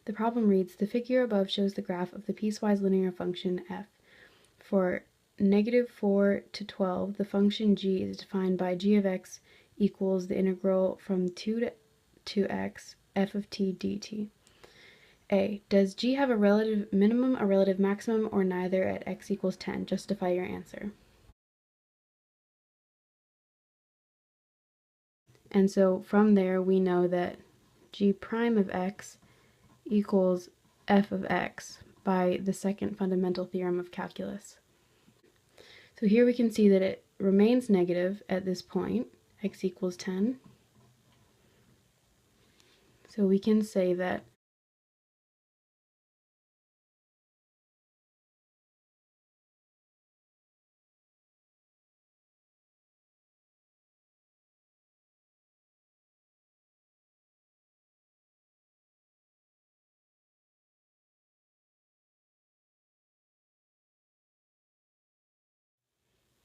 The problem reads, the figure above shows the graph of the piecewise linear function f. For -4 to 12, the function g is defined by g of x equals the integral from 2 to x f of t dt. A. Does g have a relative minimum, a relative maximum, or neither at x equals 10? Justify your answer. And so from there we know that g prime of x equals f of x by the second fundamental theorem of calculus. So here we can see that it remains negative at this point, x equals 10. So we can say that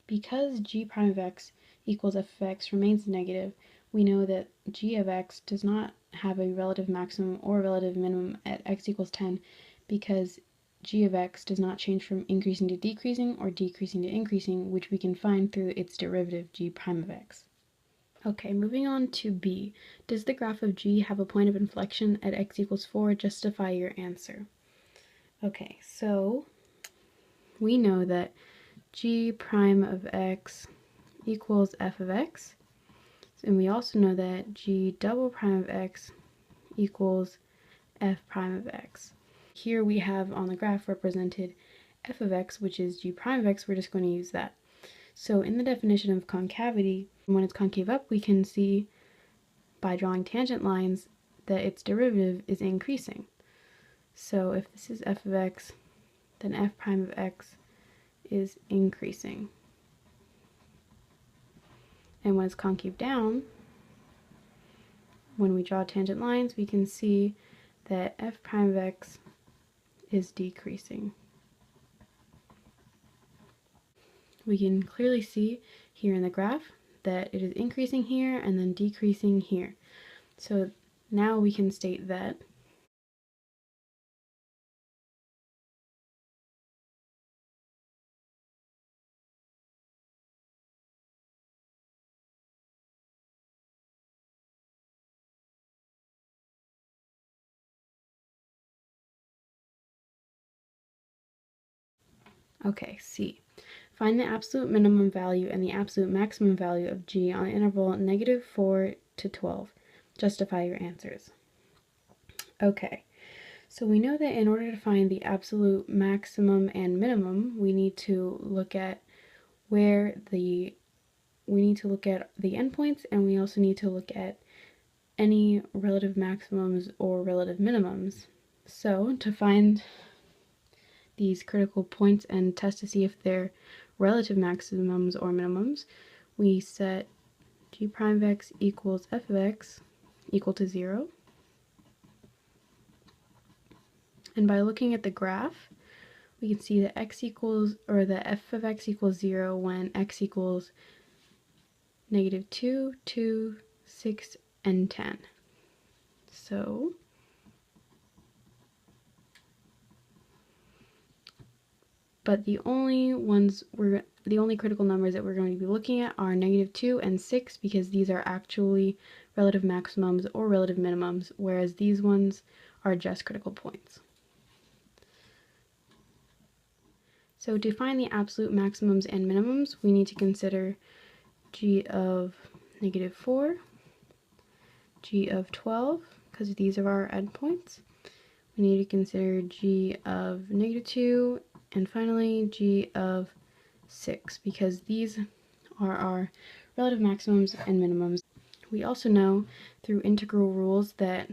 because g prime of x equals f of x remains negative, we know that g of x does not have a relative maximum or relative minimum at x equals 10 because g of x does not change from increasing to decreasing or decreasing to increasing, which we can find through its derivative g prime of x. Okay, moving on to b. Does the graph of g have a point of inflection at x equals 4? Justify your answer. Okay, so we know that g prime of x equals f of x, and we also know that g double prime of x equals f prime of x. Here we have on the graph represented f of x, which is g prime of x. We're just going to use that. So in the definition of concavity, when it's concave up, we can see by drawing tangent lines that its derivative is increasing. So if this is f of x, then f prime of x is increasing. And when it's concave down, when we draw tangent lines, we can see that f prime of x is decreasing. We can clearly see here in the graph that it is increasing here and then decreasing here. So now we can state that okay, C. Find the absolute minimum value and the absolute maximum value of g on the interval -4 to 12. Justify your answers. Okay, so we know that in order to find the absolute maximum and minimum, we need to look at the endpoints, and we also need to look at any relative maximums or relative minimums. So to find these critical points and test to see if they're relative maximums or minimums, we set g prime of x equals f of x equal to 0. And by looking at the graph, we can see that x equals, or that f of x equals 0 when x equals -2, 2, 6, and 10. So but the only critical numbers that we're going to be looking at are -2 and 6 because these are actually relative maximums or relative minimums, whereas these ones are just critical points. So to find the absolute maximums and minimums, we need to consider g of -4, g of 12, because these are our endpoints. We need to consider g of -2, and finally g of 6, because these are our relative maximums and minimums. We also know through integral rules that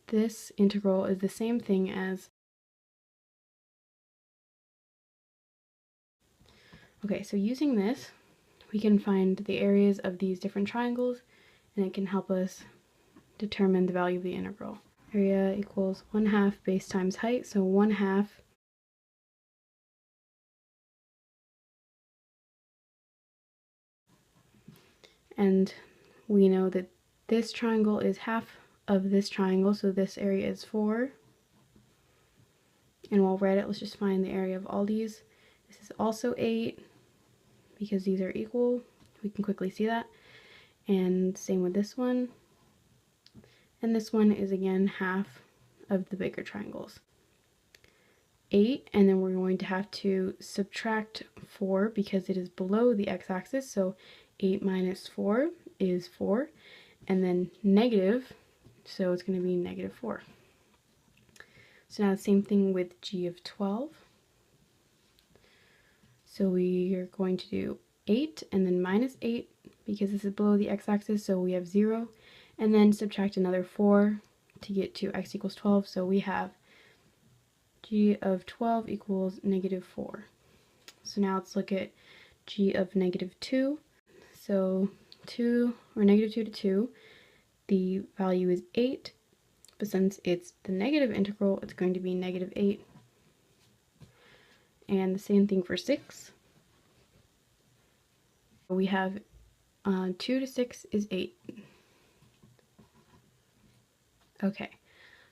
this integral is the same thing as... Okay, so using this, we can find the areas of these different triangles, and it can help us determine the value of the integral. Area equals 1/2 base times height, so 1/2 and we know that this triangle is half of this triangle, so this area is 4 And while we're at it, let's just find the area of all these. This is also 8 because these are equal. We can quickly see that. And same with this one. And this one is again half of the bigger triangles. 8, and then we're going to have to subtract 4 because it is below the x-axis. So 8 minus 4 is 4. And then negative, so it's going to be negative 4. So now the same thing with g of 12. So we are going to do 8 and then minus 8 because this is below the x-axis, so we have 0. And then subtract another 4 to get to x equals 12. So we have g of 12 equals negative 4. So now let's look at g of negative 2. So 2, or negative 2 to 2, the value is 8. But since it's the negative integral, it's going to be negative 8. And the same thing for 6. We have 2 to 6 is 8. Okay,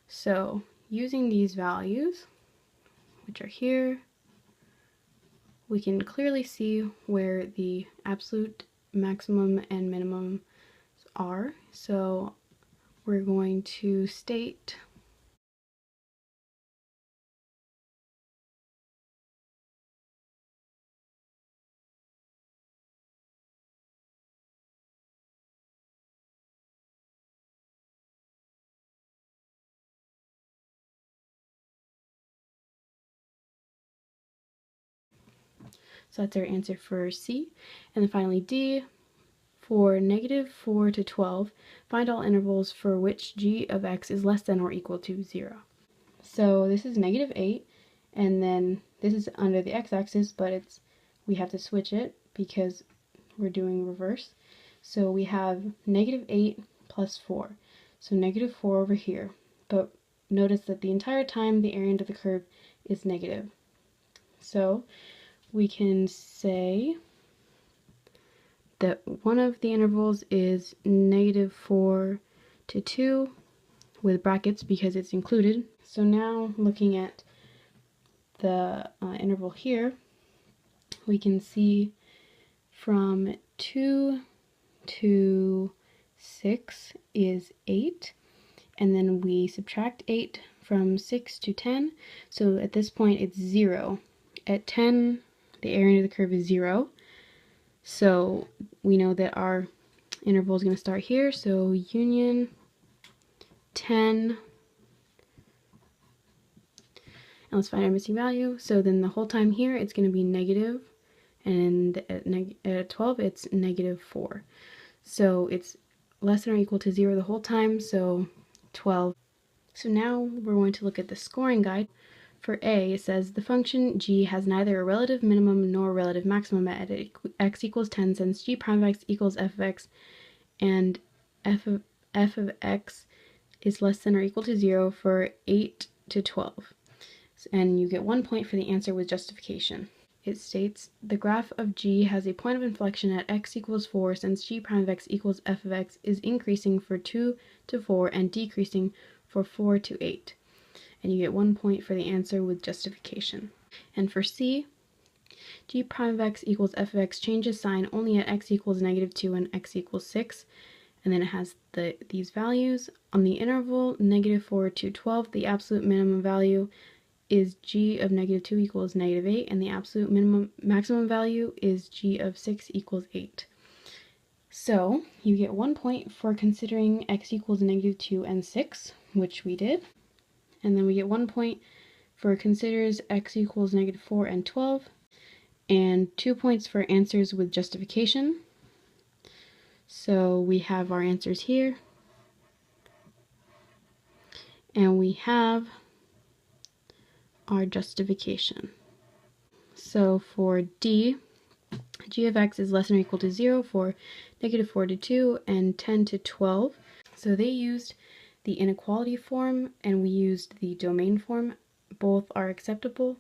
so using these values, which are here, we can clearly see where the absolute maximum and minimum are. So we're going to state so that's our answer for C. And then finally D, for negative 4 to 12, find all intervals for which g of x is less than or equal to 0. So this is negative 8, and then this is under the x-axis, but we have to switch it because we're doing reverse. So we have negative 8 plus 4. So negative 4 over here. But notice that the entire time the area under the curve is negative. So we can say that one of the intervals is negative 4 to 2 with brackets because it's included. So now looking at the interval here, we can see from 2 to 6 is 8, and then we subtract 8 from 6 to 10, so at this point it's 0. At 10, the area under the curve is 0, so we know that our interval is going to start here, so union 10, and let's find our missing value. So then the whole time here it's going to be negative, and at 12 it's negative 4. So it's less than or equal to 0 the whole time, so 12. So now we're going to look at the scoring guide. For A, it says the function g has neither a relative minimum nor a relative maximum at x equals 10 since g prime of x equals f of x and f of x is less than or equal to 0 for 8 to 12. And you get 1 point for the answer with justification. It states the graph of g has a point of inflection at x equals 4 since g prime of x equals f of x is increasing for 2 to 4 and decreasing for 4 to 8. And you get 1 point for the answer with justification. And for C, g prime of x equals f of x changes sign only at x equals negative 2 and x equals 6. And then it has these values. On the interval negative 4 to 12, the absolute minimum value is g of negative 2 equals negative 8, and the absolute maximum value is g of 6 equals 8. So you get 1 point for considering x equals negative 2 and 6, which we did. And then we get 1 point for considers x equals negative 4 and 12, and 2 points for answers with justification. So we have our answers here, and we have our justification. So for D, g of x is less than or equal to 0 for negative 4 to 2 and 10 to 12. So they used the inequality form and we used the domain form. Both are acceptable.